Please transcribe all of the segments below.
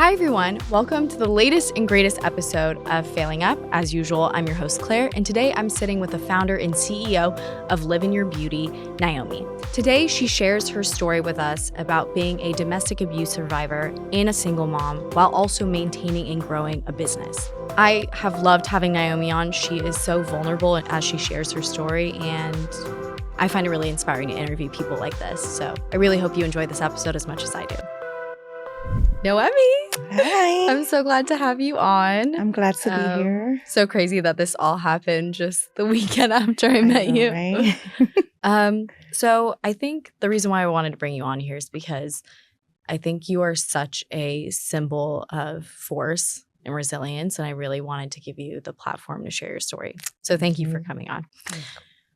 Hi, everyone. Welcome to the latest and greatest episode of Failing Up. As usual, I'm your host, Claire, and today I'm sitting with the founder and CEO of Live in Your Beauty, Naomi. Today, she shares her story with us about being a domestic abuse survivor and a single mom while also maintaining and growing a business. I have loved having Naomi on. She is so vulnerable as she shares her story, and I find it really inspiring to interview people like this. So I really hope you enjoy this episode as much as I do. Naomi. Hi. I'm so glad to have you on. I'm glad to be here. So crazy that this all happened just the weekend after I met you. Right? So I think the reason why I wanted to bring you on here is because I think you are such a symbol of force and resilience, and I really wanted to give you the platform to share your story. So thank you for coming on.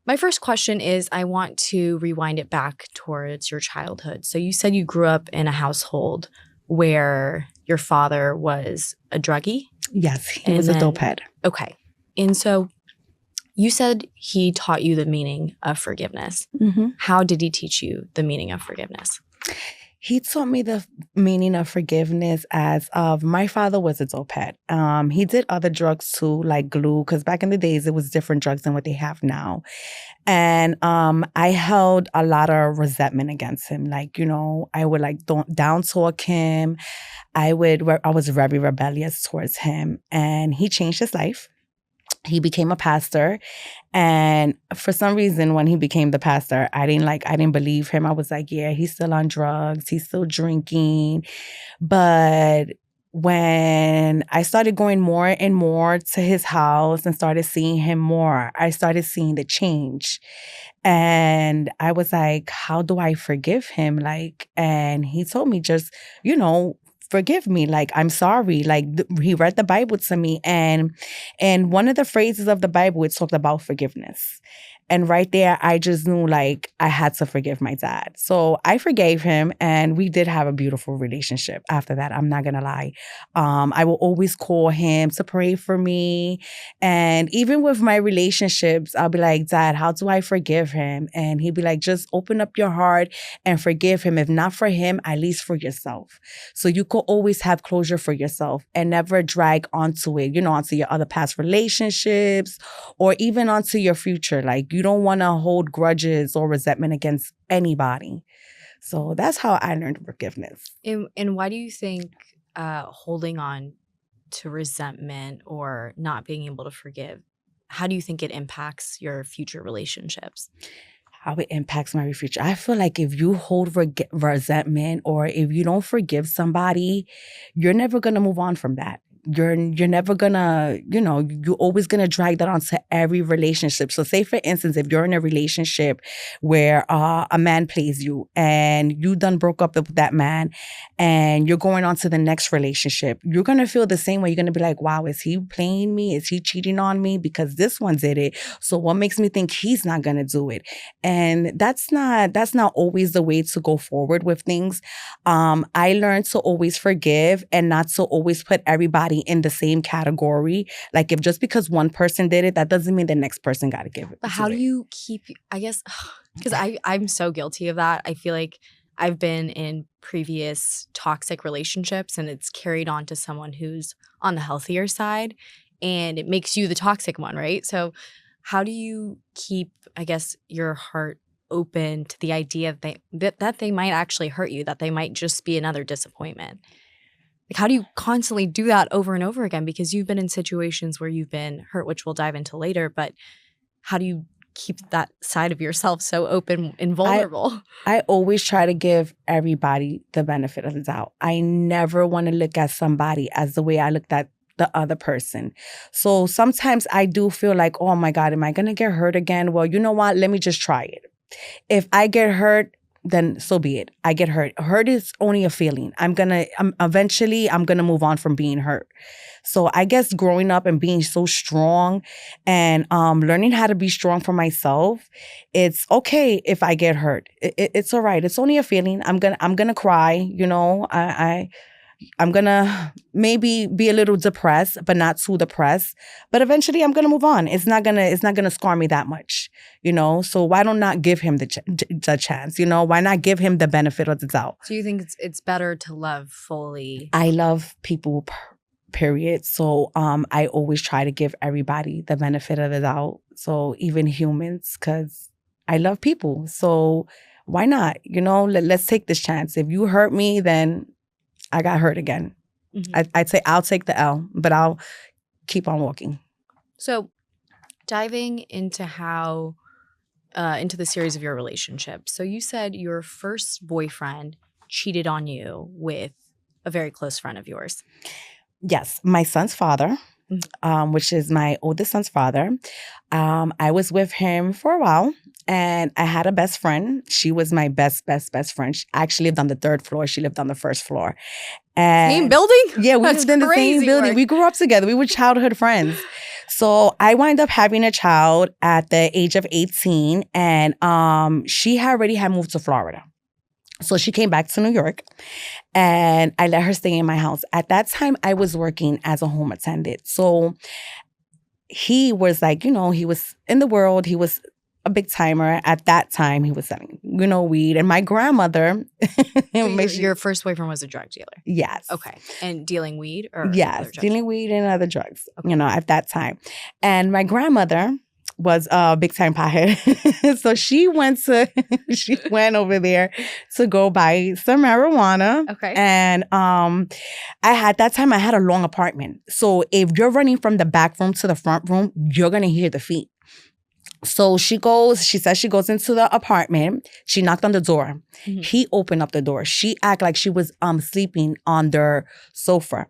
My first question is, I want to rewind it back towards your childhood. So you said you grew up in a household where your father was a druggie? Yes, he was a dope head. Okay. And so you said he taught you the meaning of forgiveness. Mm-hmm. How did he teach you the meaning of forgiveness? He taught me the meaning of forgiveness as of my father was a dope head. He did other drugs too, like glue, because back in the days, it was different drugs than what they have now. And I held a lot of resentment against him. Like, I would down talk him. I was very rebellious towards him. And he changed his life. He became a pastor. And for some reason, when he became the pastor, I didn't believe him. I was like, yeah, he's still on drugs. He's still drinking. But when I started going more and more to his house and started seeing him more, I started seeing the change. And I was like, how do I forgive him? And he told me just, forgive me. I'm sorry. He read the Bible to me. And one of the phrases of the Bible, it talked about forgiveness. And right there, I just knew I had to forgive my dad. So I forgave him, and we did have a beautiful relationship after that. I'm not going to lie. I will always call him to pray for me. And even with my relationships, I'll be like, Dad, how do I forgive him? And he'd be like, just open up your heart and forgive him. If not for him, at least for yourself. So you could always have closure for yourself and never drag onto it, onto your other past relationships or even onto your future. You don't want to hold grudges or resentment against anybody. So that's how I learned forgiveness. And why do you think holding on to resentment or not being able to forgive, how do you think it impacts your future relationships? How it impacts my future. I feel like if you hold resentment or if you don't forgive somebody, you're never going to move on from that. You're never gonna, you're always gonna drag that onto every relationship. So say, for instance, if you're in a relationship where a man plays you and you done broke up with that man and you're going on to the next relationship, you're gonna feel the same way. You're gonna be like, wow, is he playing me? Is he cheating on me? Because this one did it. So what makes me think he's not gonna do it? And that's not always the way to go forward with things. I learned to always forgive and not to always put everybody in the same category. If just because one person did it, that doesn't mean the next person got to give it. But how do you keep, I guess, because I'm so guilty of that. I feel like I've been in previous toxic relationships and it's carried on to someone who's on the healthier side and it makes you the toxic one, right? So how do you keep, I guess, your heart open to the idea that they might actually hurt you, that they might just be another disappointment? How do you constantly do that over and over again? Because you've been in situations where you've been hurt, which we'll dive into later, but how do you keep that side of yourself so open and vulnerable? I always try to give everybody the benefit of the doubt. I never want to look at somebody as the way I looked at the other person. So sometimes I do feel like, oh my God, am I going to get hurt again? Well, you know what? Let me just try it. If I get hurt, then so be it. I get hurt. Hurt is only a feeling. Eventually I'm going to move on from being hurt. So I guess growing up and being so strong and learning how to be strong for myself, it's okay if I get hurt. It's all right. It's only a feeling. I'm going to cry, I'm gonna maybe be a little depressed, but not too depressed. But eventually, I'm gonna move on. It's not gonna scar me that much, you know. So why don't not give him the chance? You know, why not give him the benefit of the doubt? So you think it's better to love fully? I love people. Period. So I always try to give everybody the benefit of the doubt. So even humans, because I love people. So why not? You know, let's take this chance. If you hurt me, then I got hurt again. Mm-hmm. I'd say I'll take the L, but I'll keep on walking. So diving into how, into the series of your relationships. So you said your first boyfriend cheated on you with a very close friend of yours. Yes, my son's father, which is my oldest son's father. I was with him for a while, and I had a best friend. She was my best friend. She actually lived on the 3rd floor. She lived on the 1st floor. And same building? Yeah, we lived in the same building. We grew up together. We were childhood friends. So I wound up having a child at the age of 18, and she already had moved to Florida. So she came back to New York, and I let her stay in my house. At that time, I was working as a home attendant. So he was like, you know, he was in the world. He was a big timer. At that time, he was selling, you know, weed. And my grandmother... So your first boyfriend was a drug dealer? Yes. Okay. And dealing weed or yes, dealing weed and other drugs, okay. You know, at that time. And my grandmother was a big time pothead. So she went over there to go buy some marijuana. Okay. And I had a long apartment. So if you're running from the back room to the front room, you're gonna hear the feet. So she says she goes into the apartment. She knocked on the door. Mm-hmm. He opened up the door. She acted like she was sleeping on their sofa.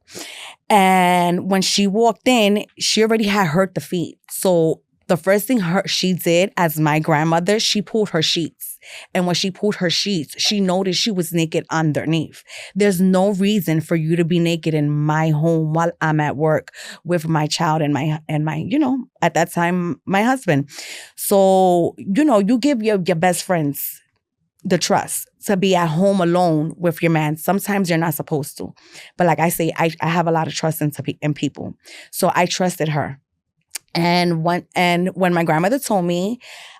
And when she walked in, she already had hurt the feet. So the first thing she did as my grandmother, she pulled her sheets. And when she pulled her sheets, she noticed she was naked underneath. There's no reason for you to be naked in my home while I'm at work with my child and my, you know, at that time, my husband. So, you know, you give your best friends the trust to be at home alone with your man. Sometimes you're not supposed to. But like I say, I have a lot of trust in people. So I trusted her. And when my grandmother told me,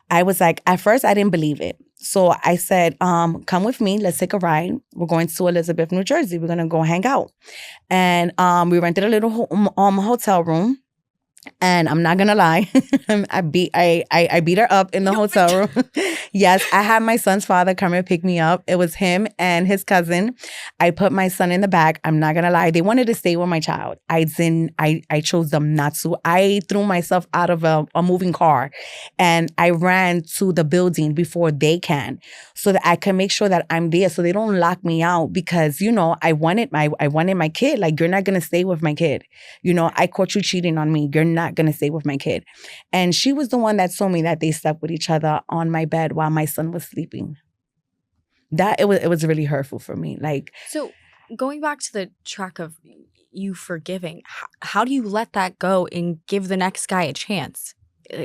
I was like, at first I didn't believe it. So I said, come with me, let's take a ride. We're going to Elizabeth, New Jersey. We're gonna go hang out. And we rented a little hotel room. And I'm not gonna lie, I beat her up in the hotel room. Yes, I had my son's father come and pick me up. It was him and his cousin. I put my son in the back. I'm not gonna lie, they wanted to stay with my child. I chose them not to. I threw myself out of a moving car, and I ran to the building before they can, so that I can make sure that I'm there, so they don't lock me out. Because you know, I wanted my kid. Like, you're not gonna stay with my kid. You know, I caught you cheating on me. You're not gonna stay with my kid. And she was the one that told me that they slept with each other on my bed while my son was sleeping. That it was really hurtful for me. Like, so going back to the track of you forgiving, how do you let that go and give the next guy a chance,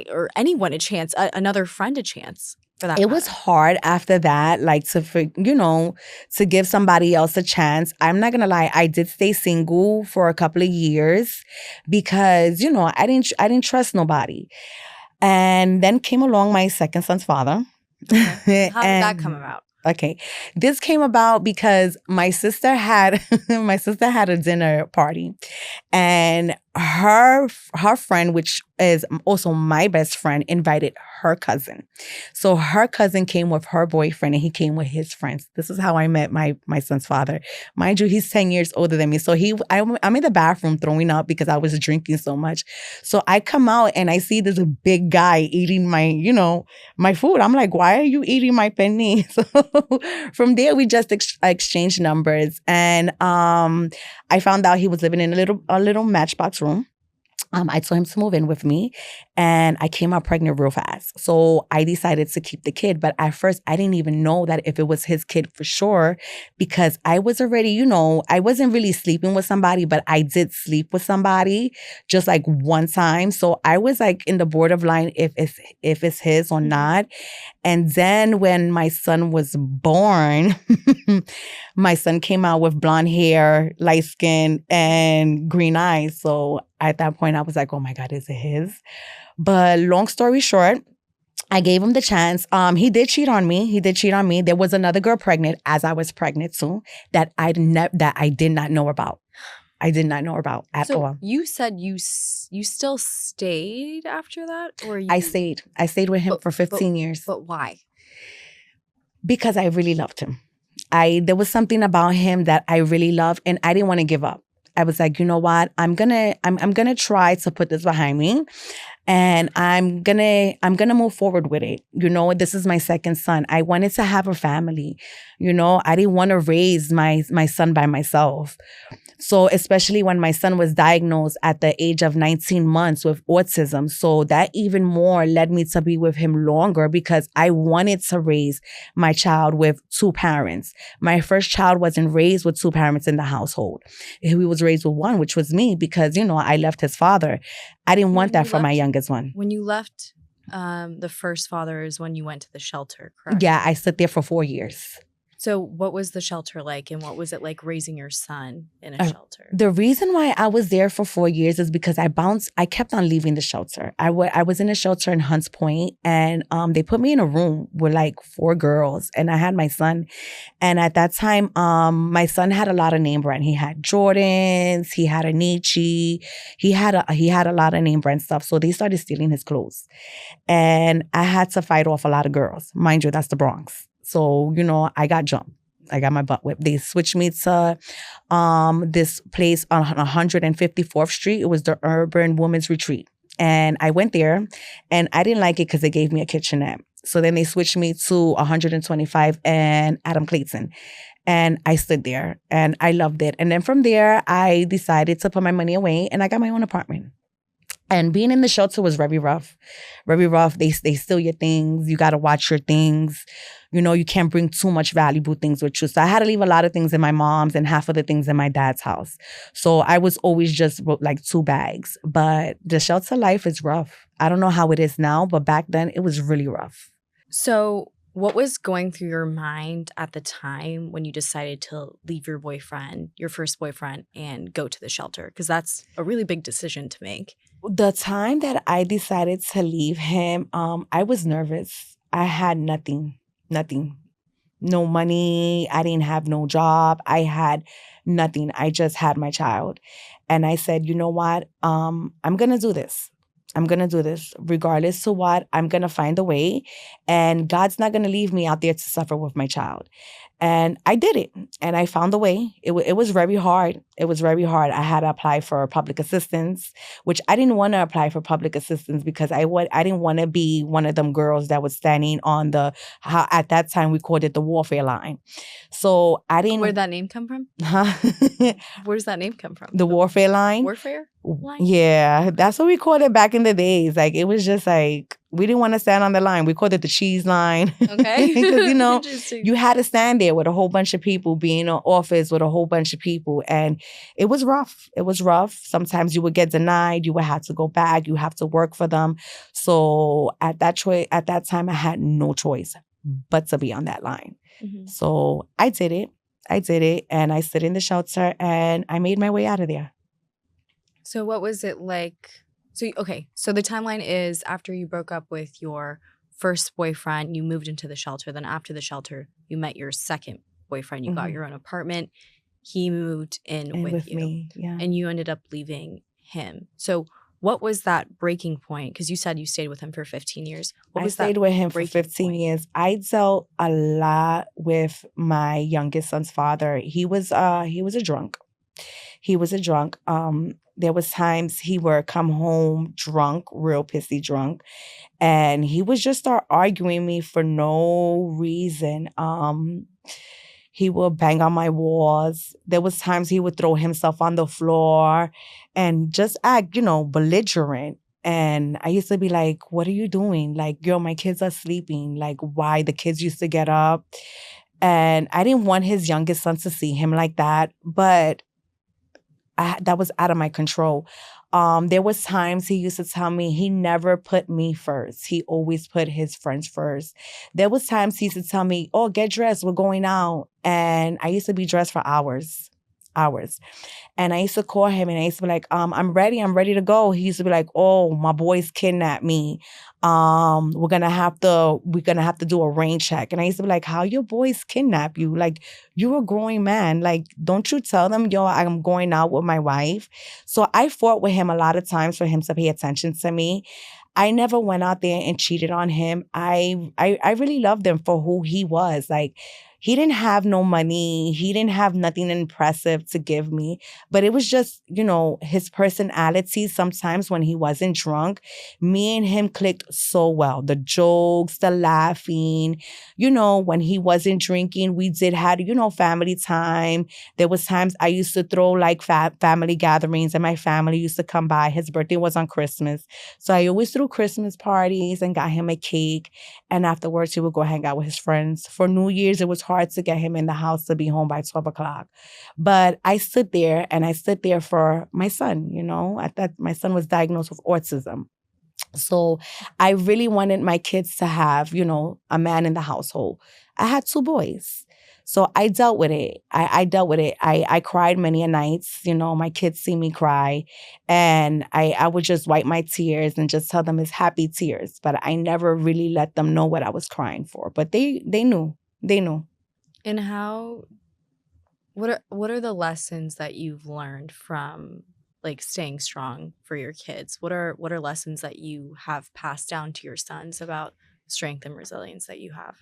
or anyone a chance, another friend a chance? It was hard after that, like to give somebody else a chance. I'm not gonna lie, I did stay single for a couple of years because, you know, I didn't trust nobody. And then came along my second son's father. Okay. How did that come about? Okay. This came about because my sister had a dinner party, and her friend, which is also my best friend, invited her cousin. So her cousin came with her boyfriend, and he came with his friends. This is how I met my son's father. Mind you, he's 10 years older than me. So I'm in the bathroom throwing up because I was drinking so much. So I come out and I see this big guy eating my food. I'm like, why are you eating my penne? So from there, we just exchanged numbers. And I found out he was living in a little matchbox room. I told him to move in with me, and I came out pregnant real fast. So I decided to keep the kid. But at first, I didn't even know that if it was his kid for sure, because I was already, I wasn't really sleeping with somebody, but I did sleep with somebody just like one time. So I was like in the borderline if it's his or not. And then when my son was born, my son came out with blonde hair, light skin, and green eyes. So at that point, I was like, oh my God, is it his? But long story short, I gave him the chance. He did cheat on me. There was another girl pregnant as I was pregnant too that I did not know about. I did not know about at all. So you said you still stayed after that, or I stayed. I stayed with him for 15 years. But why? Because I really loved him. There was something about him that I really loved, and I didn't want to give up. I was like, you know what? I'm gonna try to put this behind me, and I'm gonna move forward with it. This is my second son. I wanted to have a family. I didn't want to raise my son by myself. So especially when my son was diagnosed at the age of 19 months with autism. So that even more led me to be with him longer because I wanted to raise my child with two parents. My first child wasn't raised with two parents in the household. He was raised with one, which was me because, I left his father. I didn't want that for my youngest one. When you left the first father is when you went to the shelter, correct? Yeah, I stood there for 4 years. So what was the shelter like, and what was it like raising your son in a shelter? The reason why I was there for 4 years is because I kept on leaving the shelter. I was in a shelter in Hunts Point, and they put me in a room with like 4 girls, and I had my son. And at that time, my son had a lot of name brand. He had Jordans, he had a Nietzsche, he had a lot of name brand stuff. So they started stealing his clothes, and I had to fight off a lot of girls. Mind you, that's the Bronx. So, I got jumped. I got my butt whipped. They switched me to this place on 154th Street. It was the Urban Women's Retreat. And I went there, and I didn't like it because they gave me a kitchenette. So then they switched me to 125 and Adam Clayton. And I stood there, and I loved it. And then from there, I decided to put my money away, and I got my own apartment. And being in the shelter was very rough. Very rough. They steal your things. You got to watch your things. You can't bring too much valuable things with you. So I had to leave a lot of things in my mom's and half of the things in my dad's house. So I was always just like 2 bags. But the shelter life is rough. I don't know how it is now, but back then it was really rough. So what was going through your mind at the time when you decided to leave your first boyfriend, and go to the shelter? Because that's a really big decision to make. The time that I decided to leave him, I was nervous. I had nothing. No money. I didn't have no job. I had nothing. I just had my child. And I said, you know what? I'm going to do this. I'm going to do this. Regardless to what, I'm going to find a way. And God's not going to leave me out there to suffer with my child. And I did it. And I found a way. It was very hard. It was very hard. I had to apply for public assistance, which I didn't want to apply for public assistance because I didn't want to be one of them girls that was standing on at that time we called it the warfare line. So I didn't. Where'd that name come from? Huh? Where does that name come from? The warfare line? Warfare line? Yeah, that's what we called it back in the days. Like, it was just like, we didn't want to stand on the line. We called it the cheese line. Okay. Because, you had to stand there with a whole bunch of people, be in an office with a whole bunch of people. And it was rough. It was rough. Sometimes you would get denied. You would have to go back. You have to work for them. So at that time, I had no choice but to be on that line. Mm-hmm. So I did it. And I stood in the shelter, and I made my way out of there. So what was it like? So the timeline is after you broke up with your first boyfriend, you moved into the shelter. Then after the shelter, you met your second boyfriend. You got your own apartment. He moved in with you. Me, yeah. And you ended up leaving him. So what was that breaking point? Because you said you stayed with him for 15 years. I stayed with him for 15 years. I dealt a lot with my youngest son's father. He was a drunk. There was times he would come home drunk, real pissy drunk, and he would just start arguing me for no reason. He would bang on my walls. There was times he would throw himself on the floor and just act, belligerent. And I used to be like, what are you doing? Like, yo, my kids are sleeping. Like, why? The kids used to get up. And I didn't want his youngest son to see him like that. But that was out of my control. There was times he used to tell me he never put me first. He always put his friends first. There was times he used to tell me, oh, get dressed, we're going out. And I used to be dressed for hours. And I used to call him and I used to be like, I'm ready to go. He used to be like, oh, my boys kidnapped me. We're gonna have to do a rain check. And I used to be like, how your boys kidnap you? Like, you're a growing man. Like, don't you tell them, yo, I'm going out with my wife? So I fought with him a lot of times for him to pay attention to me. I never went out there and cheated on him. I really loved him for who he was. Like, he didn't have no money. He didn't have nothing impressive to give me. But it was just, his personality. Sometimes when he wasn't drunk, me and him clicked so well. The jokes, the laughing. When he wasn't drinking, we did have, family time. There was times I used to throw like family gatherings and my family used to come by. His birthday was on Christmas. So I always threw Christmas parties and got him a cake. And afterwards, he would go hang out with his friends. For New Year's, it was hard to get him in the house to be home by 12 o'clock. But I stood there for my son, I thought my son was diagnosed with autism. So I really wanted my kids to have, a man in the household. I had 2 boys. So I dealt with it. I dealt with it. I cried many a nights. My kids see me cry. And I would just wipe my tears and just tell them it's happy tears. But I never really let them know what I was crying for. But they knew. They knew. And what are the lessons that you've learned from like staying strong for your kids? What are lessons that you have passed down to your sons about strength and resilience that you have?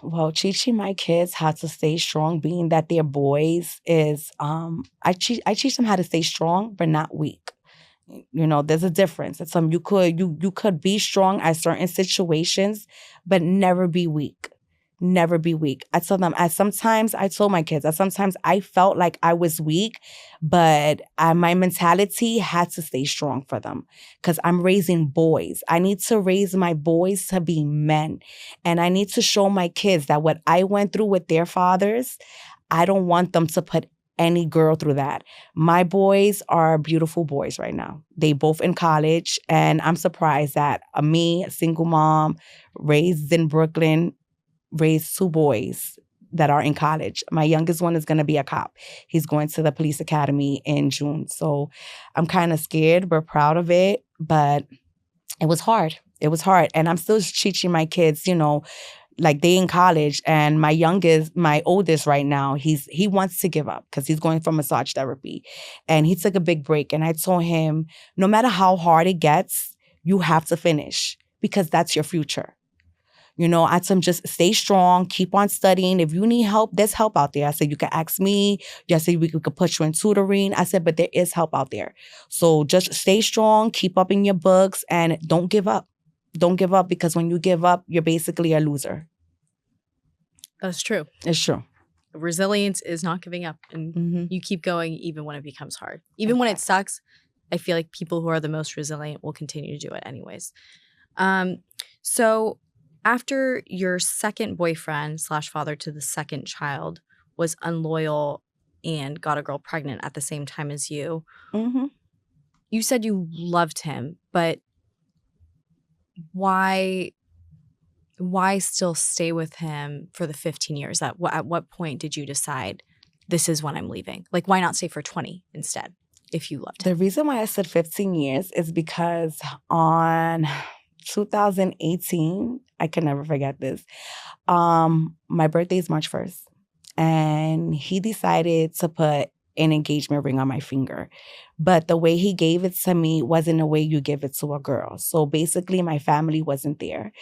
Well, teaching my kids how to stay strong, being that they're boys, is I teach them how to stay strong but not weak. There's a difference. It's you could be strong at certain situations, but never be weak. Never be weak. I told my kids, sometimes I felt like I was weak, but my mentality had to stay strong for them because I'm raising boys. I need to raise my boys to be men. And I need to show my kids that what I went through with their fathers, I don't want them to put any girl through that. My boys are beautiful boys right now. They both in college. And I'm surprised that me, a single mom, raised in Brooklyn, raised 2 boys that are in college. My youngest one is going to be a cop. He's going to the police academy in June. So I'm kind of scared but proud of it. But it was hard. And I'm still teaching my kids, like they in college. And my oldest right now, he wants to give up because he's going for massage therapy. And he took a big break. And I told him, no matter how hard it gets, you have to finish because that's your future. I told him just stay strong, keep on studying. If you need help, there's help out there. I said, you can ask me. I said, we could put you in tutoring. I said, but there is help out there. So just stay strong, keep up in your books, and don't give up. Don't give up because when you give up, you're basically a loser. That's true. It's true. Resilience is not giving up. And you keep going even when it becomes hard. Even when it sucks, I feel like people who are the most resilient will continue to do it anyways. So after your second boyfriend / father to the second child was unloyal and got a girl pregnant at the same time as you, you said you loved him, but why still stay with him for the 15 years? At what point did you decide this is when I'm leaving? Like, why not stay for 20 instead if you loved him? The reason why I said 15 years is because on 2018, I can never forget this. My birthday is March 1st. And he decided to put an engagement ring on my finger. But the way he gave it to me wasn't the way you give it to a girl. So basically, my family wasn't there.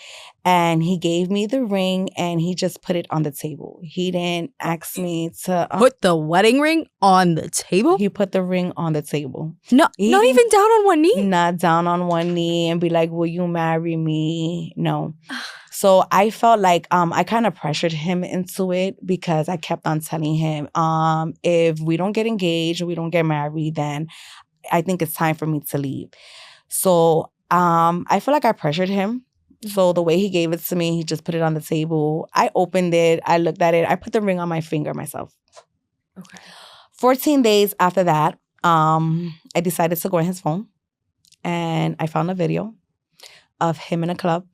And he gave me the ring and he just put it on the table. He didn't ask me to... put the wedding ring on the table? He put the ring on the table. No, not even down on one knee? Not down on one knee and be like, will you marry me? No. So I felt like I kind of pressured him into it because I kept on telling him, if we don't get engaged or we don't get married, then I think it's time for me to leave. So I feel like I pressured him. So the way he gave it to me, he just put it on the table. I opened it. I looked at it. I put the ring on my finger myself. Okay. 14 days after that, I decided to go on his phone and I found a video of him in a club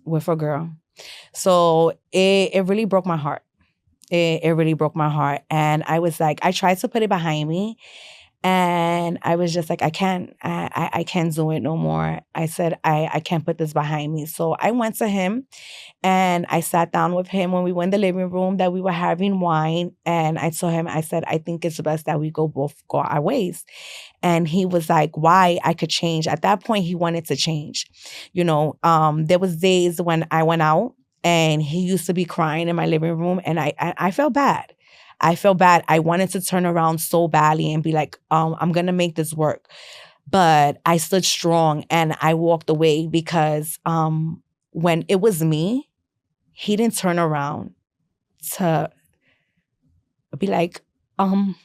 with a girl. So it really broke my heart. It really broke my heart. And I was like, I tried to put it behind me. And I was just like, I can't do it no more. I said, I can't put this behind me. So I went to him and I sat down with him when we went in the living room that we were having wine. And I told him, I said, I think it's best that we both go our ways. And he was like, why? I could change. At that point, he wanted to change. There was days when I went out and he used to be crying in my living room and I felt bad. I felt bad. I wanted to turn around so badly and be like, I'm going to make this work. But I stood strong and I walked away because when it was me, he didn't turn around to be like, come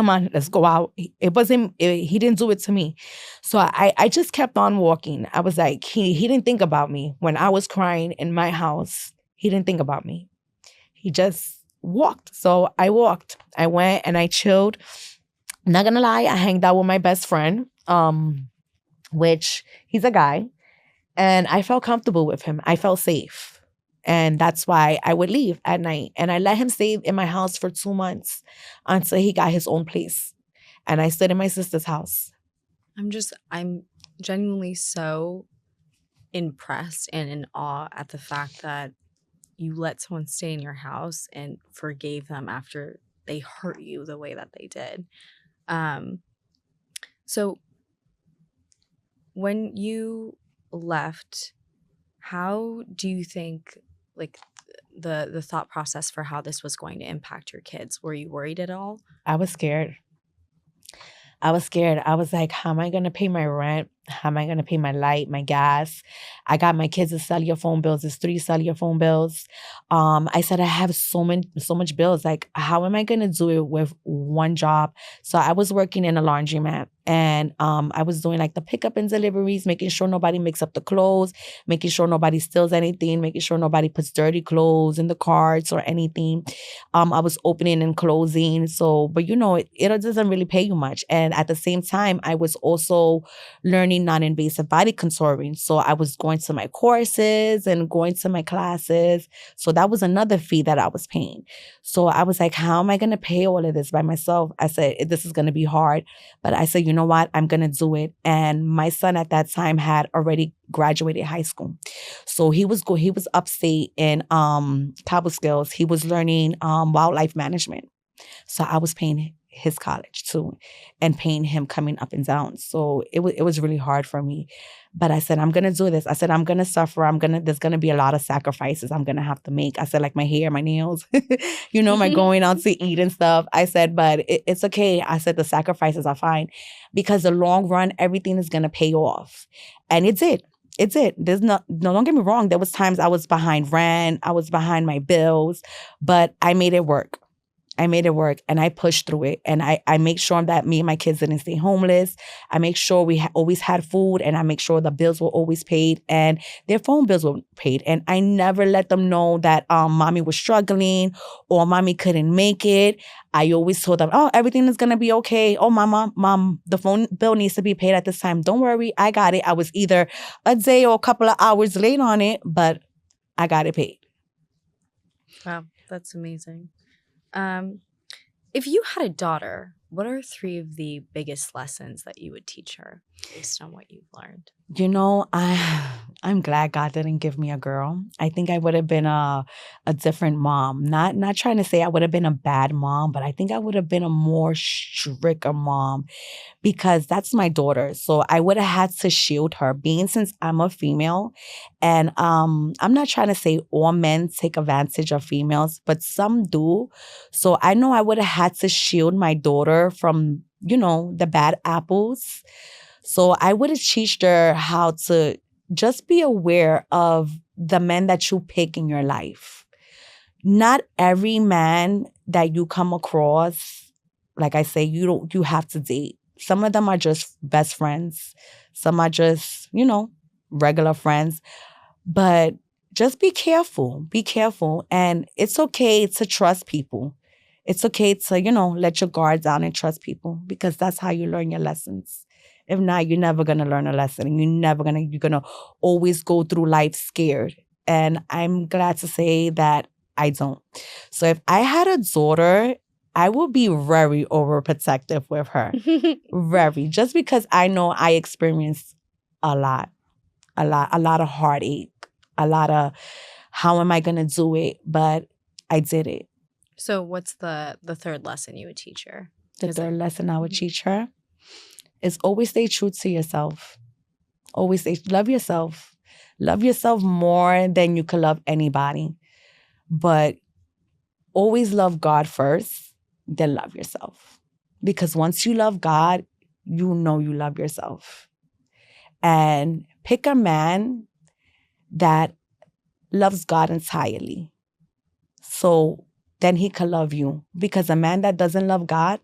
on, let's go out. It wasn't, he didn't do it to me. So I just kept on walking. I was like, he didn't think about me. When I was crying in my house, he didn't think about me. He just walked. So I walked. I went and I chilled. Not gonna lie, I hanged out with my best friend, which he's a guy. And I felt comfortable with him. I felt safe. And that's why I would leave at night. And I let him stay in my house for 2 months until he got his own place. And I stayed in my sister's house. I'm genuinely so impressed and in awe at the fact that you let someone stay in your house and forgave them after they hurt you the way that they did. So when you left, how do you think, like, the thought process for how this was going to impact your kids? Were you worried at all? I was scared. I was like, how am I going to pay my rent? How am I going to pay my light, my gas? I got my kids' cellular phone bills. There's 3 cellular phone bills. I said, I have so much bills. Like, how am I going to do it with one job? So I was working in a laundromat and I was doing like the pickup and deliveries, making sure nobody mix up the clothes, making sure nobody steals anything, making sure nobody puts dirty clothes in the carts or anything. I was opening and closing. So, but it doesn't really pay you much. And at the same time, I was also learning non-invasive body contouring. So I was going to my courses and going to my classes. So that was another fee that I was paying. So I was like, how am I going to pay all of this by myself? I said, this is going to be hard. But I said, you know what? I'm going to do it. And my son at that time had already graduated high school. So he was upstate in Cabo Skills. He was learning wildlife management. So I was paying his college too and paying him coming up and down. So it was really hard for me. But I said, I'm going to do this. I said, I'm going to suffer. There's going to be a lot of sacrifices I'm going to have to make. I said, like my hair, my nails, my going out to eat and stuff. I said, but it's okay. I said, the sacrifices are fine because the long run, everything is going to pay off. And it did. It did. Don't get me wrong. There was times I was behind rent. I was behind my bills, but I made it work. And I pushed through it. And I make sure that me and my kids didn't stay homeless. I make sure we always had food and I make sure the bills were always paid and their phone bills were paid. And I never let them know that mommy was struggling or mommy couldn't make it. I always told them, oh, everything is going to be okay. Oh, mom, the phone bill needs to be paid at this time. Don't worry. I got it. I was either a day or a couple of hours late on it, but I got it paid. Wow, that's amazing. If you had a daughter, what are 3 of the biggest lessons that you would teach her based on what you've learned? I'm glad God didn't give me a girl. I think I would have been a different mom. Not trying to say I would have been a bad mom, but I think I would have been a more stricter mom because that's my daughter. So I would have had to shield her, being since I'm a female. And I'm not trying to say all men take advantage of females, but some do. So I know I would have had to shield my daughter from, the bad apples. So I would have teached her how to just be aware of the men that you pick in your life. Not every man that you come across, like I say, you have to date. Some of them are just best friends. Some are just, regular friends. But just be careful. Be careful. And it's okay to trust people. It's okay to, let your guard down and trust people, because that's how you learn your lessons. If not, you're never going to learn a lesson. And you're going to always go through life scared. And I'm glad to say that I don't. So if I had a daughter, I would be very overprotective with her. Very. Just because I know I experienced a lot of heartache, a lot of how am I going to do it? But I did it. So what's the third lesson you would teach her? The third lesson I would teach her is always stay true to yourself. Always love yourself. Love yourself more than you could love anybody. But always love God first, then love yourself. Because once you love God, you know you love yourself. And pick a man that loves God entirely. So then he can love you. Because a man that doesn't love God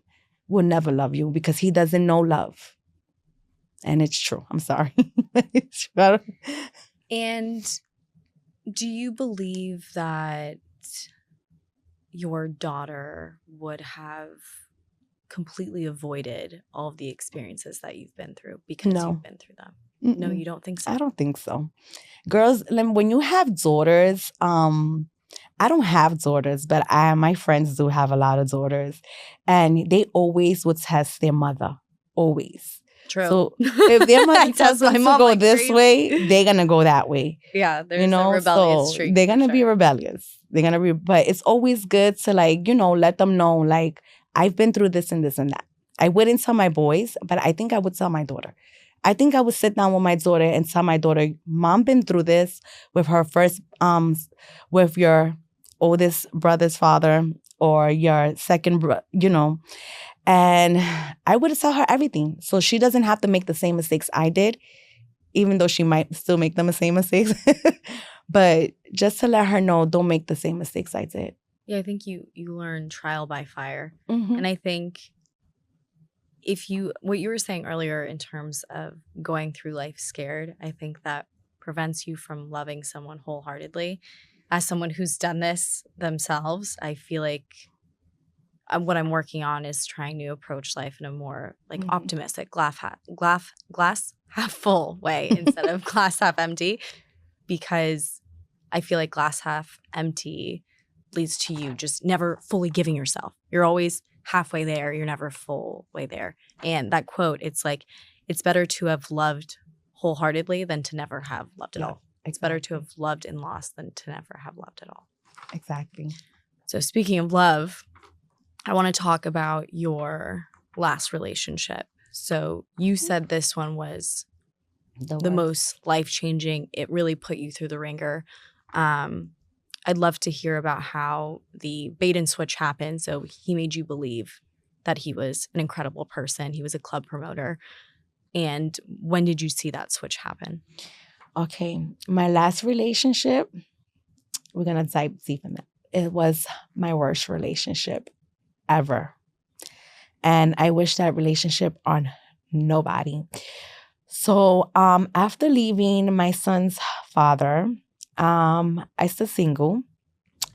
will never love you, because he doesn't know love. And it's true. I'm sorry. It's true. And do you believe that your daughter would have completely avoided all of the experiences that you've been through because you've been through them? Mm-mm. No, you don't think so? I don't think so. Girls, when you have daughters, I don't have daughters, but my friends do have a lot of daughters. And they always would test their mother. Always. True. So if their mother tells them to go this way, they're going to go that way. Yeah, there's a rebellious streak. They're going to be rebellious. But it's always good to let them know, I've been through this and this and that. I wouldn't tell my boys, but I think I would tell my daughter. I think I would sit down with my daughter and tell my daughter, Mom been through this with her first, with your oldest brother's father or your second, and I would tell her everything. So she doesn't have to make the same mistakes I did, even though she might still make the same mistakes. But just to let her know, don't make the same mistakes I did. Yeah, I think you learn trial by fire. Mm-hmm. And I think what you were saying earlier in terms of going through life scared, I think that prevents you from loving someone wholeheartedly. As someone who's done this themselves, I feel like what I'm working on is trying to approach life in a more optimistic, glass half full way instead of glass half empty, because I feel like glass half empty leads to you just never fully giving yourself. You're always halfway there. You're never full way there. And that quote, it's better to have loved wholeheartedly than to never have loved at all. It's better to have loved and lost than to never have loved at all. Exactly. So speaking of love, I want to talk about your last relationship. So you said this one was the most life-changing. It really put you through the ringer. I'd love to hear about how the bait and switch happened. So he made you believe that he was an incredible person. He was a club promoter. And when did you see that switch happen? Okay. My last relationship, we're going to dive deep in that. It was my worst relationship ever. And I wish that relationship on nobody. So after leaving my son's father, I still single.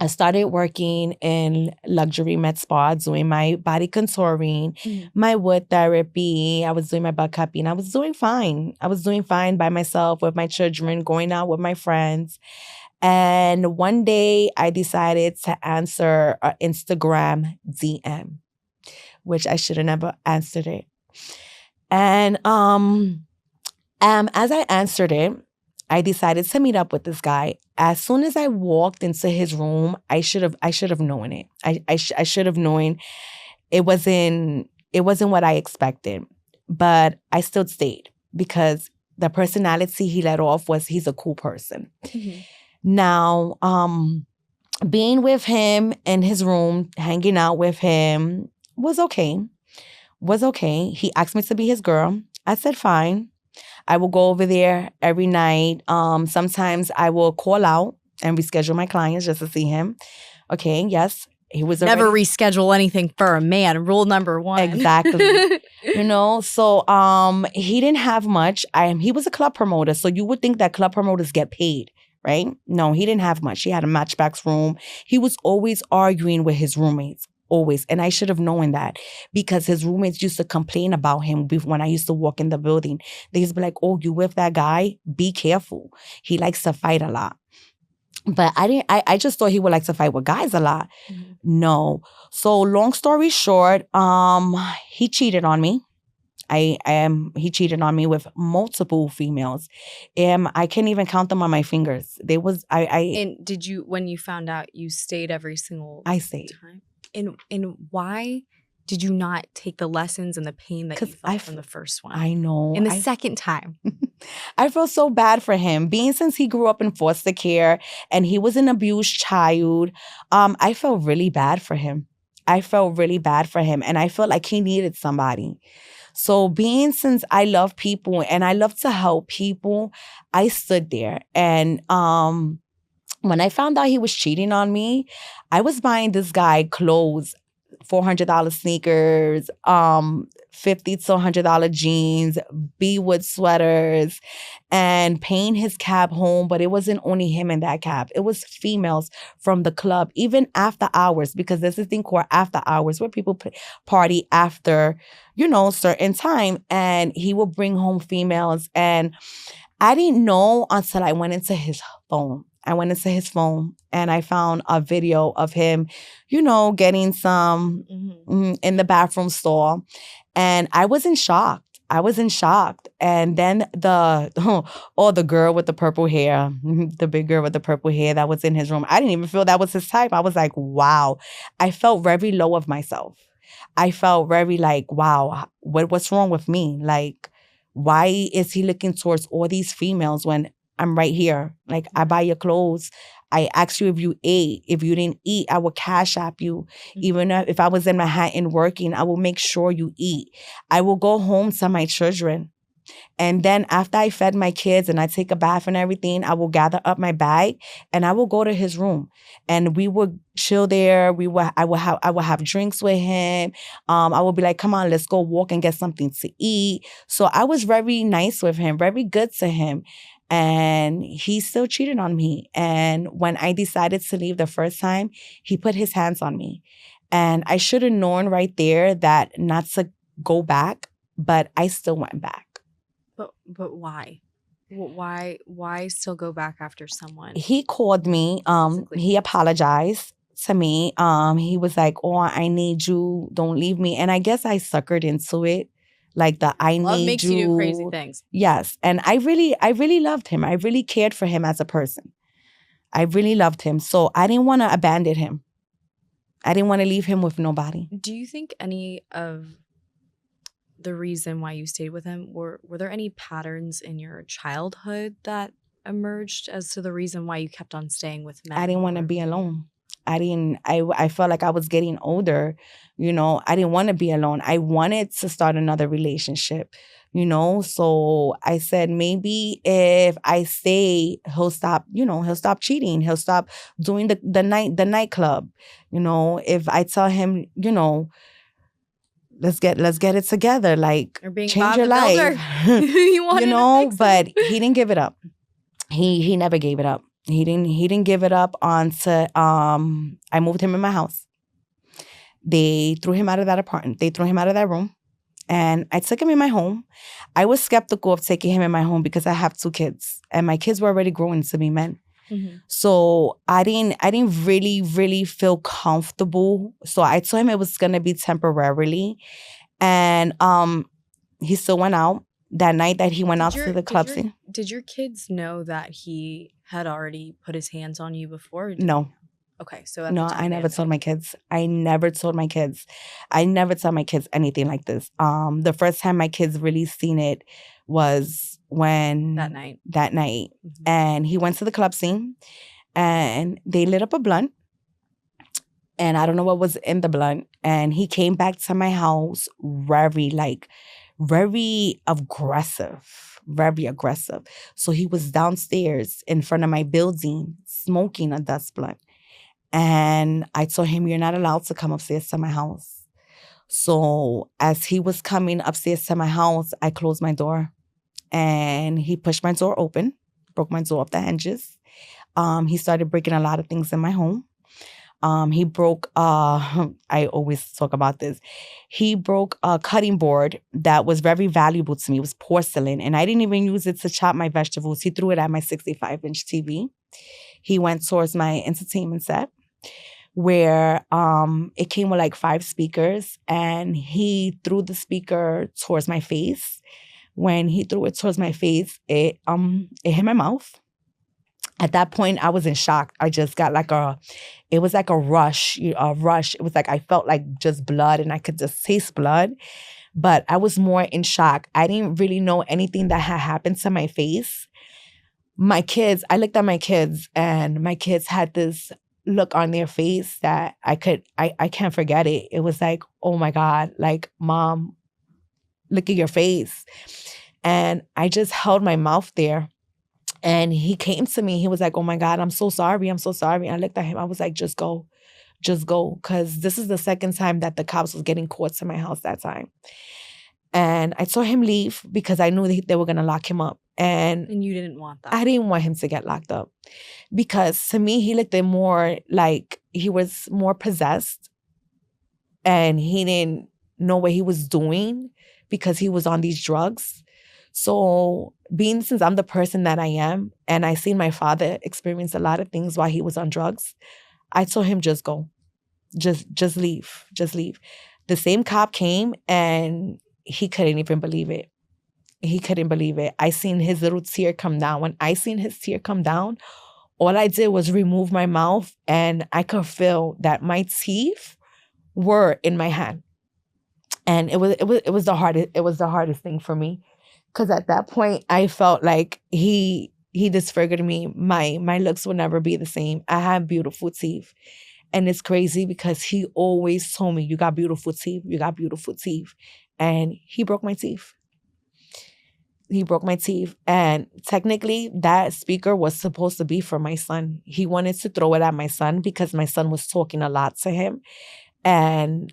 I started working in luxury med spa, doing my body contouring, my wood therapy. I was doing my butt cupping. I was doing fine. I was doing fine by myself with my children, going out with my friends. And one day I decided to answer an Instagram DM, which I should have never answered it. And as I answered it, I decided to meet up with this guy. As soon as I walked into his room, I should have known it. I should have known it wasn't what I expected. But I still stayed because the personality he let off was he's a cool person. Mm-hmm. Now, being with him in his room, hanging out with him was okay. He asked me to be his girl. I said fine. I will go over there every night. Sometimes I will call out and reschedule my clients just to see him. Okay, yes. He was Never already reschedule anything for a man. Rule number one. exactly. So he didn't have much. He was a club promoter, so you would think that club promoters get paid, right? No, he didn't have much. He had a matchbox room. He was always arguing with his roommates. Always. And I should have known that because his roommates used to complain about him when I used to walk in the building. They used to be like, oh, you with that guy? Be careful. He likes to fight a lot. But I just thought he would like to fight with guys a lot. Mhm. No. So long story short, he cheated on me. He cheated on me with multiple females. I can't even count them on my fingers. And did you, when you found out, you stayed every single I stayed. time? And why did you not take the lessons and the pain that you 'Cause felt from the first one? I know. And the second time. I feel so bad for him. Being since he grew up in foster care and he was an abused child, I felt really bad for him. And I felt like he needed somebody. So being since I love people and I love to help people, I stood there. And when I found out he was cheating on me, I was buying this guy clothes, $400 sneakers, $50 to $100 jeans, B-Wood sweaters, and paying his cab home. But it wasn't only him in that cab. It was females from the club, even after hours, because there's this thing called after hours where people party after, certain time. And he would bring home females. And I didn't know until I went into his phone. And I found a video of him, getting some in the bathroom stall. And I was in shock. And then the girl with the purple hair, the big girl with the purple hair that was in his room, I didn't even feel that was his type. I was like, wow. I felt very low of myself. I felt very like, wow, what's wrong with me? Like, why is he looking towards all these females when I'm right here? Like, I buy your clothes. I asked you if you ate. If you didn't eat, I will cash app you. Even if I was in Manhattan working, I will make sure you eat. I will go home to my children. And then after I fed my kids and I take a bath and everything, I will gather up my bag and I will go to his room. And we would chill there. I will have drinks with him. I will be like, come on, let's go walk and get something to eat. So I was very nice with him, very good to him. And he still cheated on me. And when I decided to leave the first time, he put his hands on me. And I should have known right there that not to go back, but I still went back. But why? Why still go back after someone? He called me. He apologized to me. He was like, "Oh, I need you. Don't leave me." And I guess I suckered into it. Like Love makes you do crazy things. Yes. And I really loved him. I really cared for him as a person. I really loved him. So I didn't want to abandon him. I didn't want to leave him with nobody. Do you think any of the reason why you stayed with him, were there any patterns in your childhood that emerged as to the reason why you kept on staying with men? I didn't want to be alone. I felt like I was getting older, I didn't want to be alone. I wanted to start another relationship, So I said, maybe if I stay, he'll stop cheating. He'll stop doing the nightclub. If I tell him, let's get it together, like change your life. But he didn't give it up. He never gave it up. He didn't give it up until I moved him in my house. They threw him out of that apartment. They threw him out of that room. And I took him in my home. I was skeptical of taking him in my home because I have 2 kids. And my kids were already growing to be men. Mm-hmm. So I didn't really, really feel comfortable. So I told him it was gonna be temporarily. And he still went out. That night that he went out to the club scene. Did your kids know that he had already put his hands on you before? No. Okay, so no, I never told my kids. I never tell my kids anything like this. The first time my kids really seen it was when that night. Mm-hmm. And he went to the club scene and they lit up a blunt. And I don't know what was in the blunt. And he came back to my house very aggressive. very aggressive. So he was downstairs in front of my building smoking a dust blunt. And I told him, you're not allowed to come upstairs to my house. So as he was coming upstairs to my house, I closed my door and he pushed my door open, broke my door off the hinges. He started breaking a lot of things in my home. He broke, I always talk about this. He broke a cutting board that was very valuable to me. It was porcelain, and I didn't even use it to chop my vegetables. He threw it at my 65-inch TV. He went towards my entertainment set where it came with like 5 speakers, and he threw the speaker towards my face. When he threw it towards my face, it hit my mouth. At that point, I was in shock. I just got it was like a rush. It was like I felt like just blood and I could just taste blood. But I was more in shock. I didn't really know anything that had happened to my face. My kids, I looked at my kids and my kids had this look on their face that I can't forget it. It was like, oh my God, like, Mom, look at your face. And I just held my mouth there. And he came to me. He was like, oh my God, I'm so sorry. I'm so sorry. I looked at him. I was like, just go. Just go. Because this is the second time that the cops was getting caught to my house that time. And I saw him leave because I knew they were going to lock him up. And you didn't want that. I didn't want him to get locked up. Because to me, he looked more like he was more possessed. And he didn't know what he was doing because he was on these drugs. So since I'm the person that I am, and I seen my father experience a lot of things while he was on drugs, I told him, just go. Just leave. Just leave. The same cop came and he couldn't even believe it. He couldn't believe it. I seen his little tear come down. When I seen his tear come down, all I did was remove my mouth and I could feel that my teeth were in my hand. And it was the hardest thing for me. Because at that point, I felt like he disfigured me. My looks will never be the same. I have beautiful teeth. And it's crazy because he always told me, you got beautiful teeth. You got beautiful teeth. And he broke my teeth. He broke my teeth. And technically, that speaker was supposed to be for my son. He wanted to throw it at my son because my son was talking a lot to him. And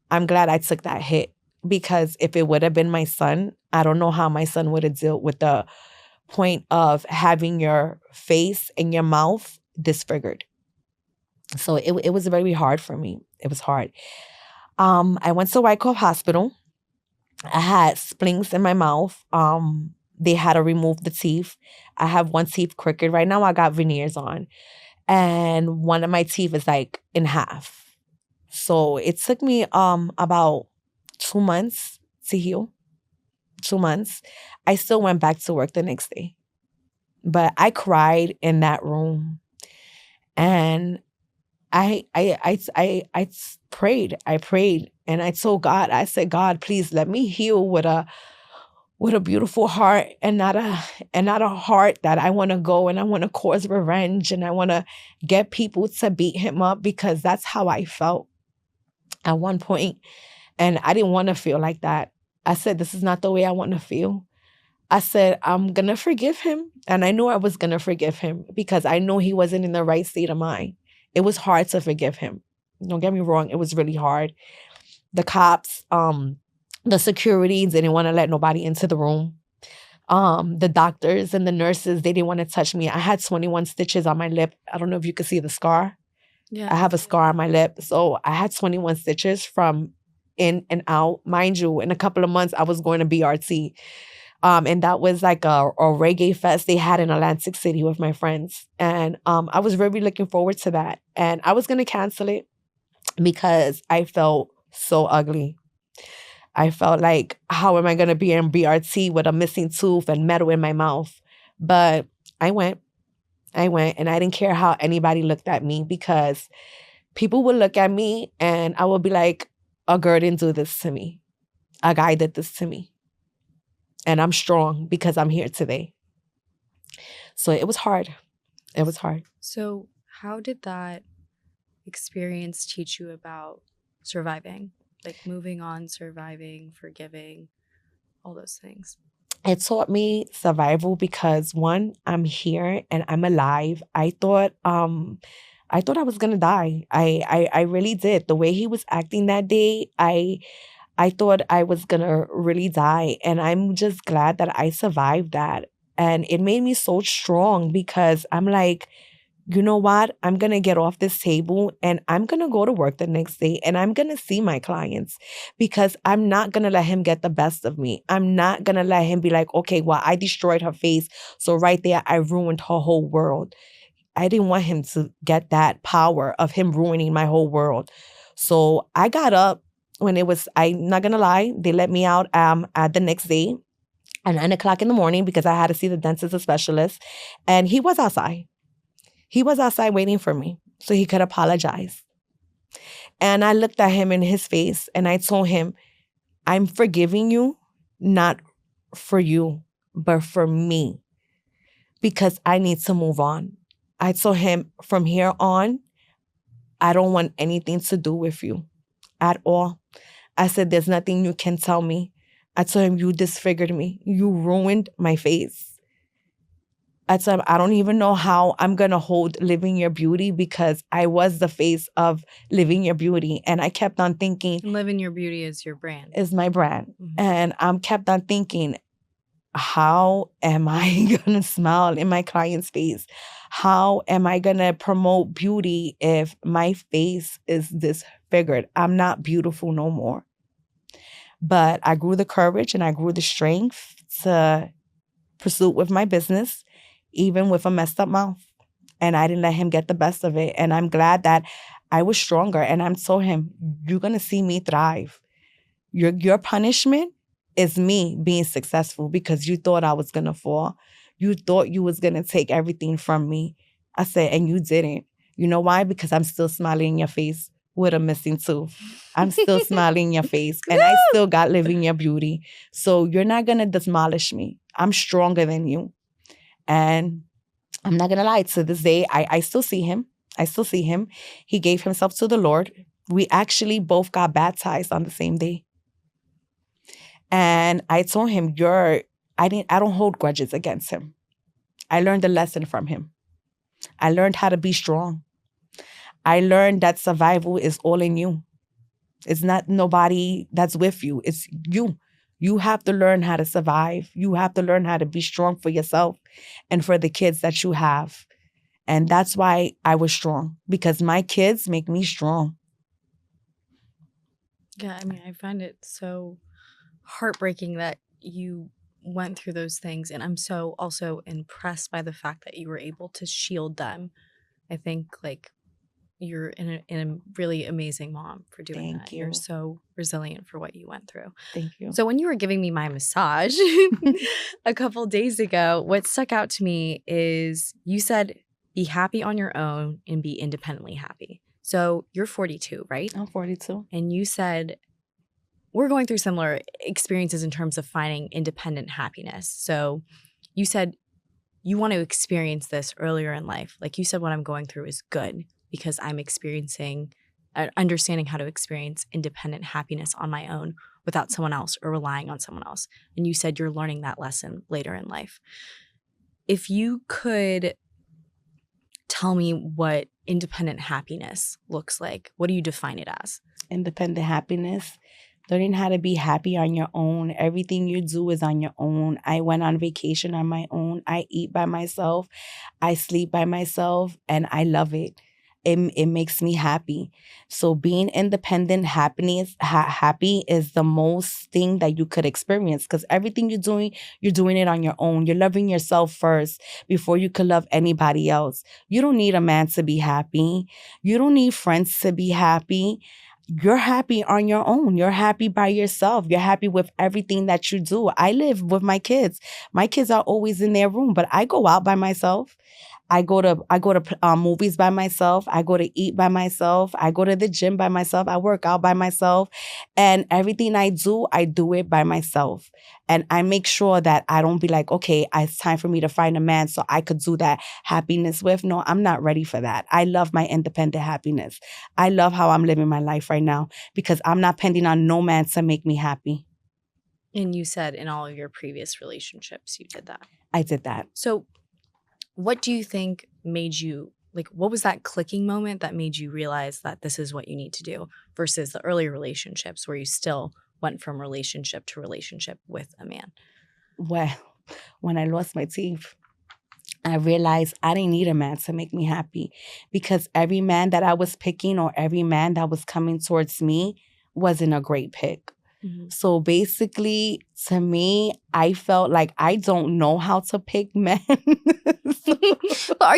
I'm glad I took that hit. Because if it would have been my son, I don't know how my son would have dealt with the point of having your face and your mouth disfigured. So it was very hard for me. It was hard. I went to Wyckoff Hospital. I had splings in my mouth. They had to remove the teeth. I have one teeth crooked. Right now I got veneers on. And one of my teeth is like in half. So it took me about 2 months to heal. 2 months. I still went back to work the next day. But I cried in that room. And I prayed. I prayed. And I told God, I said, God, please let me heal with a beautiful heart and not a heart that I want to go and I want to cause revenge and I want to get people to beat him up, because that's how I felt at one point. And I didn't want to feel like that. I said, this is not the way I want to feel. I said, I'm going to forgive him. And I knew I was going to forgive him because I know he wasn't in the right state of mind. It was hard to forgive him. Don't get me wrong. It was really hard. The cops, the security didn't want to let nobody into the room. The doctors and the nurses, they didn't want to touch me. I had 21 stitches on my lip. I don't know if you could see the scar. Yeah. I have a scar on my lip. So I had 21 stitches from in and out. Mind you, in a couple of months, I was going to BRT. And that was like a reggae fest they had in Atlantic City with my friends. And I was really looking forward to that. And I was going to cancel it because I felt so ugly. I felt like, how am I going to be in BRT with a missing tooth and metal in my mouth? But I went and I didn't care how anybody looked at me, because people would look at me and I would be like, a girl didn't do this to me. A guy did this to me. And I'm strong because I'm here today. So it was hard. It was hard. So how did that experience teach you about surviving? Like moving on, surviving, forgiving, all those things. It taught me survival because one, I'm here and I'm alive. I thought I was gonna die. I really did. The way he was acting that day, I thought I was gonna really die. And I'm just glad that I survived that. And it made me so strong because I'm like, you know what? I'm going to get off this table and I'm going to go to work the next day and I'm going to see my clients because I'm not going to let him get the best of me. I'm not going to let him be like, okay, well, I destroyed her face. So right there, I ruined her whole world. I didn't want him to get that power of him ruining my whole world. So I got up when it was, I'm not going to lie, they let me out at the next day at 9 o'clock in the morning because I had to see the dentist, a specialist, and he was outside. He was outside waiting for me so he could apologize. And I looked at him in his face and I told him, I'm forgiving you, not for you, but for me, because I need to move on. I told him, from here on, I don't want anything to do with you at all. I said, there's nothing you can tell me. I told him, you disfigured me. You ruined my face. I told him, I don't even know how I'm going to hold Living Your Beauty because I was the face of Living Your Beauty. And I kept on thinking. Living Your Beauty is your brand. Is my brand. Mm-hmm. And I kept on thinking, how am I going to smile in my client's face? How am I going to promote beauty if my face is disfigured? I'm not beautiful no more. But I grew the courage and I grew the strength to pursue with my business, even with a messed up mouth. And I didn't let him get the best of it. And I'm glad that I was stronger. And I told him, you're going to see me thrive. Your punishment is me being successful because you thought I was going to fall. You thought you was going to take everything from me. I said, and you didn't. You know why? Because I'm still smiling in your face with a missing tooth. I'm still smiling in your face. And I still got Living Your Beauty. So you're not going to demolish me. I'm stronger than you. And I'm not going to lie, to this day, I still see him. I still see him. He gave himself to the Lord. We actually both got baptized on the same day. And I told him, I don't hold grudges against him. I learned a lesson from him. I learned how to be strong. I learned that survival is all in you. It's not nobody that's with you. It's you. You have to learn how to survive. You have to learn how to be strong for yourself and for the kids that you have. And that's why I was strong, because my kids make me strong. Yeah, I mean, I find it so heartbreaking that you went through those things. And I'm so also impressed by the fact that you were able to shield them. I think like you're in a really amazing mom for doing that. You're so resilient for what you went through. Thank you. So when you were giving me my massage a couple days ago, what stuck out to me is you said, be happy on your own and be independently happy. So you're 42, right? I'm 42. And you said, we're going through similar experiences in terms of finding independent happiness. So you said you want to experience this earlier in life. Like you said, what I'm going through is good because I'm understanding how to experience independent happiness on my own without someone else or relying on someone else. And you said you're learning that lesson later in life. If you could tell me what independent happiness looks like, what do you define it as? Independent happiness, learning how to be happy on your own. Everything you do is on your own. I went on vacation on my own. I eat by myself. I sleep by myself, and I love it. It makes me happy. So being independent, happy is the most thing that you could experience, because everything you're doing it on your own. You're loving yourself first before you could love anybody else. You don't need a man to be happy. You don't need friends to be happy. You're happy on your own. You're happy by yourself. You're happy with everything that you do. I live with my kids. My kids are always in their room, but I go out by myself. I go to movies by myself. I go to eat by myself. I go to the gym by myself. I work out by myself. And everything I do it by myself. And I make sure that I don't be like, okay, it's time for me to find a man so I could do that happiness with. No, I'm not ready for that. I love my independent happiness. I love how I'm living my life right now because I'm not depending on no man to make me happy. And you said in all of your previous relationships you did that. I did that. So what do you think made you, like, what was that clicking moment that made you realize that this is what you need to do versus the early relationships where you still went from relationship to relationship with a man? Well, when I lost my teeth, I realized I didn't need a man to make me happy, because every man that I was picking or every man that was coming towards me wasn't a great pick. Mm-hmm. So basically, to me, I felt like I don't know how to pick men. But are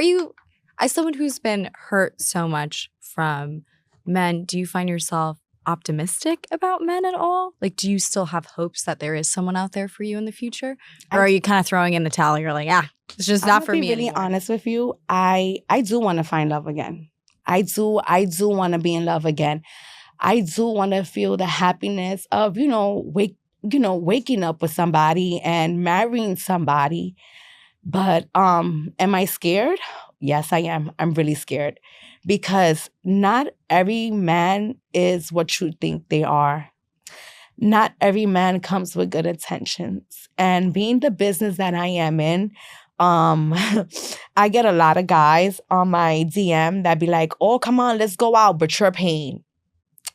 you, as someone who's been hurt so much from men, do you find yourself optimistic about men at all? Like, do you still have hopes that there is someone out there for you in the future? Or are you kind of throwing in the towel? You're like, it's just not for me To be really anymore. honest with you, I do want to find love again. I do want to be in love again. I do want to feel the happiness of, waking up with somebody and marrying somebody. But am I scared? Yes, I am. I'm really scared, because not every man is what you think they are. Not every man comes with good intentions. And being the business that I am in, I get a lot of guys on my DM that be like, oh, come on, let's go out, but you're paying.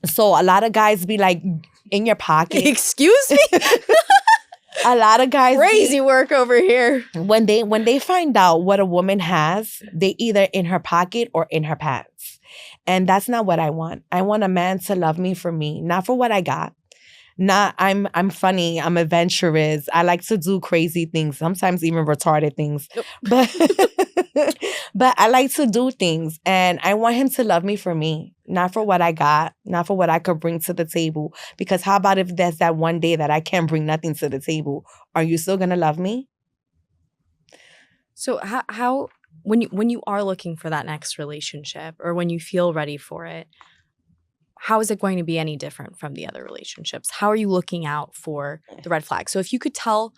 So a lot of guys be like, in your pocket. Excuse me? A lot of guys Crazy work over here. When they find out what a woman has, they either in her pocket or in her pants. And that's not what I want. I want a man to love me for me, not for what I got. Not I'm funny, I'm adventurous. I like to do crazy things, sometimes even retarded things. But but I like to do things, and I want him to love me for me, not for what I got, not for what I could bring to the table. Because how about if there's that one day that I can't bring nothing to the table? Are you still gonna love me? So how when you are looking for that next relationship, or when you feel ready for it, how is it going to be any different from the other relationships? How are you looking out for the red flags? So if you could tell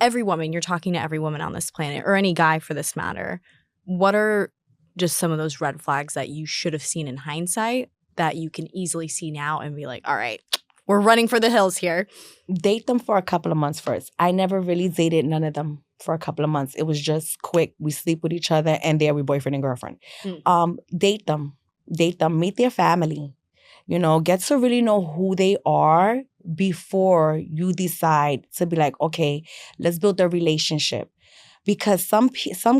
every woman, you're talking to every woman on this planet, or any guy for this matter, what are just some of those red flags that you should have seen in hindsight that you can easily see now and be like, all right, we're running for the hills here? Date them for a couple of months first. I never really dated none of them for a couple of months. It was just quick. We sleep with each other and there we boyfriend and girlfriend. Date them, meet their family. Get to really know who they are before you decide to be like, okay, let's build a relationship. Because some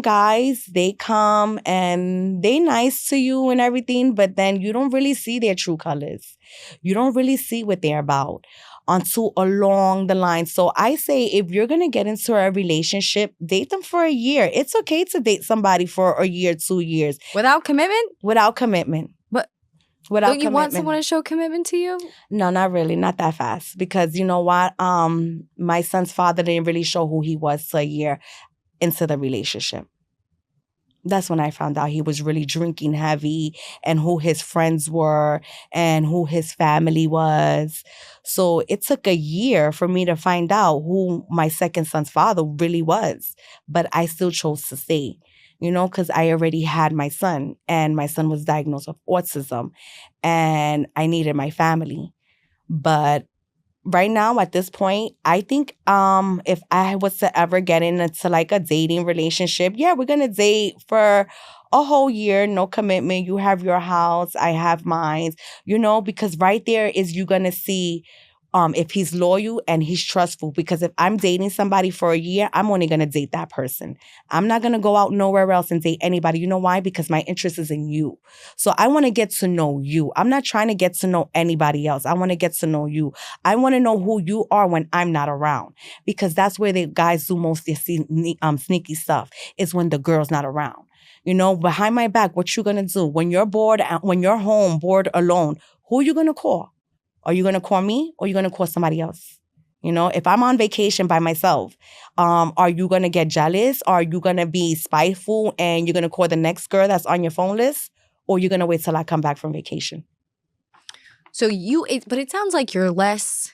guys, they come and they nice to you and everything, but then you don't really see their true colors. You don't really see what they're about until along the line. So I say, if you're going to get into a relationship, date them for a year. It's okay to date somebody for a year, 2 years. Without commitment? Without commitment. Don't you want someone to show commitment to you? No, not really. Not that fast. Because you know what? My son's father didn't really show who he was till a year into the relationship. That's when I found out he was really drinking heavy, and who his friends were and who his family was. So it took a year for me to find out who my second son's father really was. But I still chose to stay. Because I already had my son, and my son was diagnosed with autism, and I needed my family. But right now, at this point, I think if I was to ever get into like a dating relationship, yeah, we're going to date for a whole year, no commitment. You have your house, I have mine, because right there is you going to see if he's loyal and he's trustful. Because if I'm dating somebody for a year, I'm only going to date that person. I'm not going to go out nowhere else and date anybody. You know why? Because my interest is in you. So I want to get to know you. I'm not trying to get to know anybody else. I want to get to know you. I want to know who you are when I'm not around. Because that's where the guys do most their sneaky stuff, is when the girl's not around. Behind my back, what you going to do? When you're bored, when you're home, bored, alone, who are you going to call? Are you going to call me, or are you going to call somebody else? If I'm on vacation by myself, are you going to get jealous? Are you going to be spiteful and you're going to call the next girl that's on your phone list? Or are you going to wait till I come back from vacation? So but it sounds like you're less,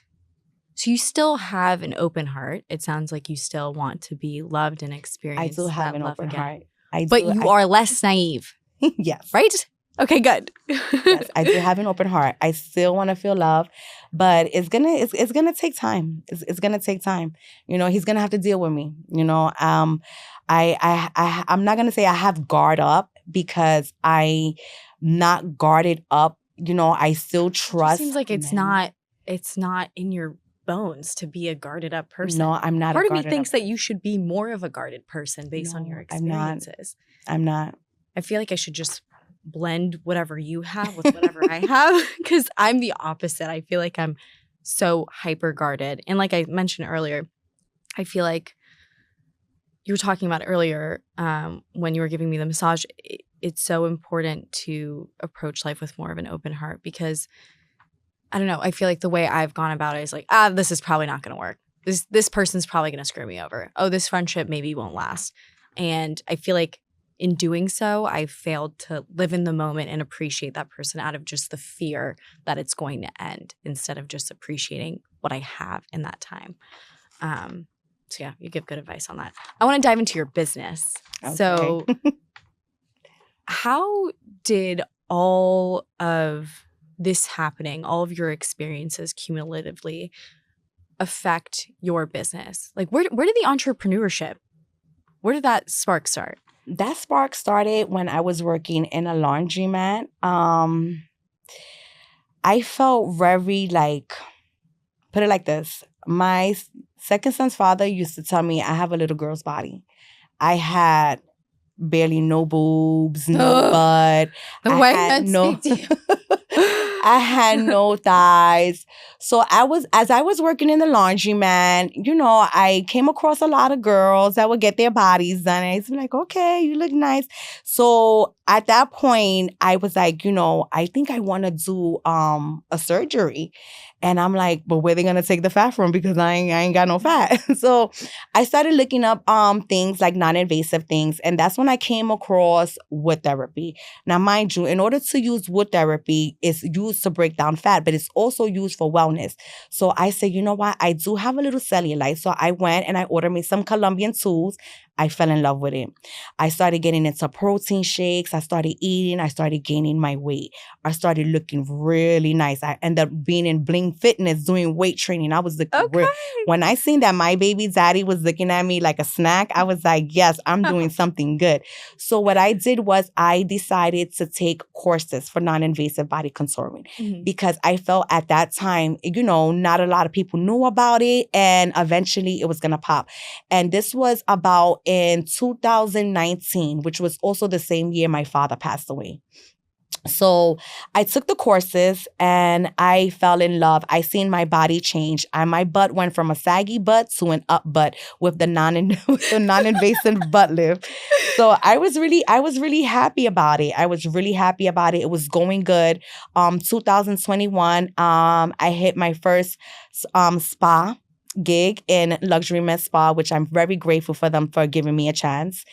so you still have an open heart. It sounds like you still want to be loved and experience. I do have an open heart. But you are less naive. Yes. Right? Okay, good. Yes, I do have an open heart. I still want to feel love, but it's gonna take time. It's gonna take time. He's gonna have to deal with me. I'm not gonna say I have guard up because I not guarded up. I still It just seems trust like men. it's not in your bones to be a guarded up person. No, I'm not a Part of me guarded thinks up that you person. should be more of a guarded person based on your No, I'm not. experiences. I'm not. I feel like I should just blend whatever you have with whatever I have because I'm the opposite. I feel like I'm so hyper guarded. And like I mentioned earlier, I feel like you were talking about earlier when you were giving me the massage. It's so important to approach life with more of an open heart because I don't know. I feel like the way I've gone about it is like, this is probably not going to work. This person's probably going to screw me over. Oh, this friendship maybe won't last. And I feel like in doing so, I failed to live in the moment and appreciate that person out of just the fear that it's going to end instead of just appreciating what I have in that time. So yeah, you give good advice on that. I want to dive into your business. Okay. So how did all of this happening, all of your experiences cumulatively affect your business? Like where did the entrepreneurship, where did that spark start? That spark started when I was working in a laundromat. I felt very put it like this. My second son's father used to tell me I have a little girl's body. I had barely no boobs, no butt. The way men speak to you. I had no thighs. So as I was working in the laundromat, I came across a lot of girls that would get their bodies done. And I was like, okay, you look nice. So at that point, I was like, I think I want to do a surgery. And I'm like, but where they gonna take the fat from? Because I ain't got no fat. So I started looking up things like non-invasive things. And that's when I came across wood therapy. Now, mind you, in order to use wood therapy, it's used to break down fat, but it's also used for wellness. So I said, you know what? I do have a little cellulite. So I went and I ordered me some Colombian tools. I fell in love with it. I started getting into protein shakes. I started eating. I started gaining my weight. I started looking really nice. I ended up being in Bling Fitness doing weight training. I was looking real. When I seen that my baby daddy was looking at me like a snack, I was like, yes, I'm doing something good. So what I did was I decided to take courses for non-invasive body contouring because I felt at that time, not a lot of people knew about it and eventually it was going to pop. And this was about in 2019, which was also the same year my father passed away. So I took the courses and I fell in love. I seen my body change. My butt went from a saggy butt to an up butt with the non-invasive butt lift. So I was really happy about it. It was going good. 2021, I hit my first spa gig in Luxury Med Spa, which I'm very grateful for them for giving me a chance.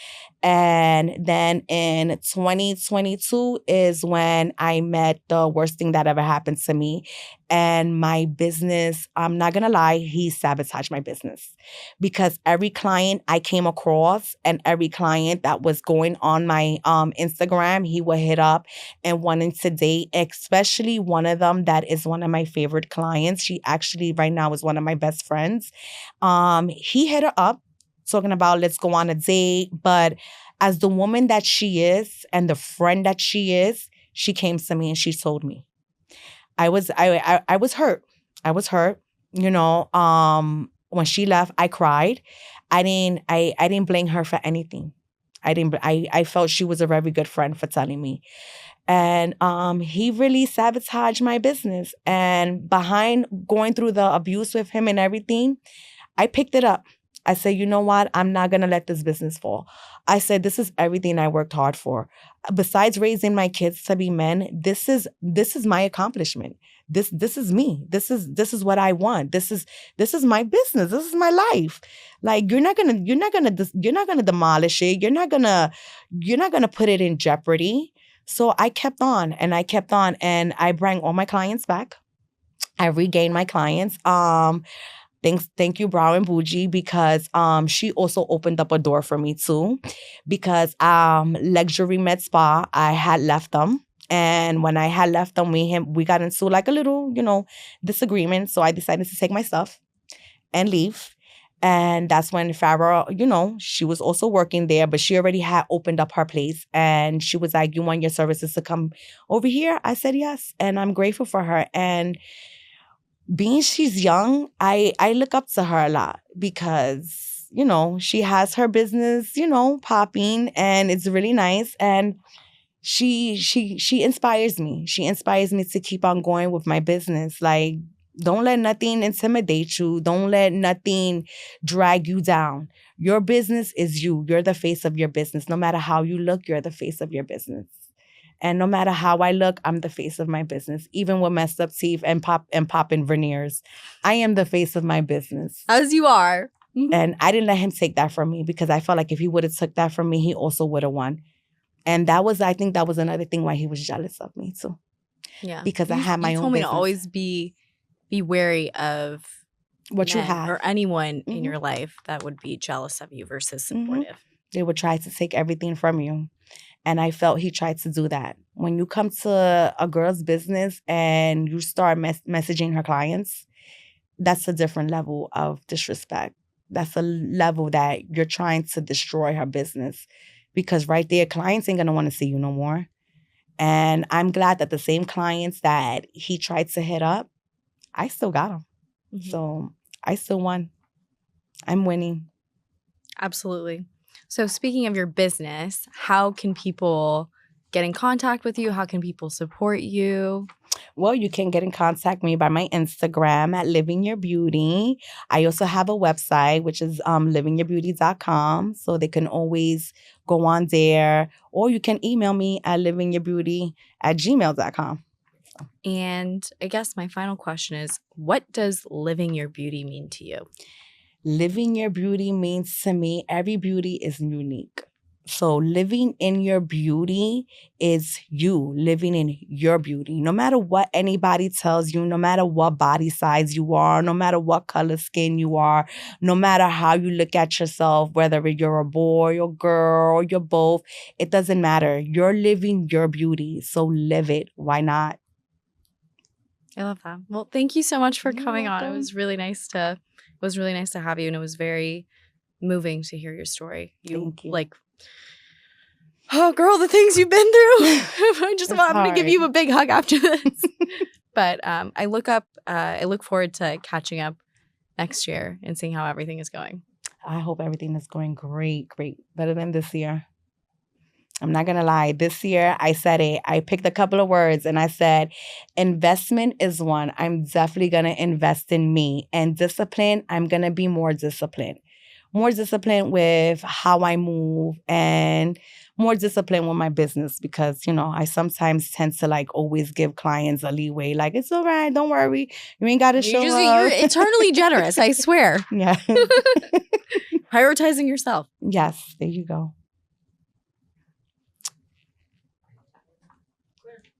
And then in 2022 is when I met the worst thing that ever happened to me. And my business, I'm not going to lie, he sabotaged my business. Because every client I came across and every client that was going on my Instagram, he would hit up and wanting to date, especially one of them that is one of my favorite clients. She actually right now is one of my best friends. He hit her up talking about let's go on a date. But as the woman that she is and the friend that she is, she came to me and she told me. I was hurt. I was hurt. When she left, I cried. I didn't blame her for anything. I felt she was a very good friend for telling me. And he really sabotaged my business. And behind going through the abuse with him and everything, I picked it up. I said, you know what? I'm not going to let this business fall. I said, this is everything I worked hard for. Besides raising my kids to be men, this is my accomplishment. This is me. This is what I want. This is my business. This is my life. Like you're not gonna demolish it. You're not gonna put it in jeopardy. So I kept on and and I brought all my clients back. I regained my clients. Thank you, Brow and Bougie, because she also opened up a door for me too. Because Luxury Med Spa, I had left them And when I had left them, we got into like a little, disagreement. So I decided to take my stuff and leave. And that's when Farrah, she was also working there, but she already had opened up her place. And she was like, "You want your services to come over here?" I said yes. And I'm grateful for her. And being she's young, I look up to her a lot because, she has her business, popping, and it's really nice. And she inspires me. She inspires me to keep on going with my business. Like, don't let nothing intimidate you. Don't let nothing drag you down. Your business is you. You're the face of your business. No matter how you look, you're the face of your business. And no matter how I look, I'm the face of my business. Even with messed up teeth and popping veneers, I am the face of my business. As you are. And I didn't let him take that from me because I felt like if he would have took that from me, he also would have won. And I think that was another thing why he was jealous of me too. Yeah. Because I had my own business. You told me to always be wary of what you have. Or anyone in your life that would be jealous of you versus supportive. They would try to take everything from you. And I felt he tried to do that. When you come to a girl's business and you start messaging her clients, that's a different level of disrespect. That's a level that you're trying to destroy her business. Because right there, clients ain't going to want to see you no more. And I'm glad that the same clients that he tried to hit up, I still got them. Mm-hmm. So I still won. I'm winning. Absolutely. So speaking of your business, how can people get in contact with you? How can people support you? Well, you can get in contact with me by my Instagram at Living Your Beauty. I also have a website, which is livingyourbeauty.com. So they can always go on there. Or you can email me at livingyourbeauty@gmail.com. And I guess my final question is, what does living your beauty mean to you? Living your beauty means to me, every beauty is unique. So living in your beauty is you living in your beauty. No matter what anybody tells you, no matter what body size you are, no matter what color skin you are, no matter how you look at yourself, whether you're a boy or girl or you're both, it doesn't matter. You're living your beauty. So live it. Why not? I love that. Well, thank you so much for coming on. It was really nice to have you, and it was very moving to hear your story. Thank you. Like, oh, girl, the things you've been through. I'm going to give you a big hug after this. But I look forward to catching up next year and seeing how everything is going. I hope everything is going great, better than this year. I'm not going to lie. This year, I said it. I picked a couple of words and I said, investment is one. I'm definitely going to invest in me. And discipline, I'm going to be more disciplined. More disciplined with how I move and more disciplined with my business because, I sometimes tend to always give clients a leeway. Like, it's all right. Don't worry. You ain't got to show up. You're eternally generous. I swear. Yeah. Prioritizing yourself. Yes. There you go.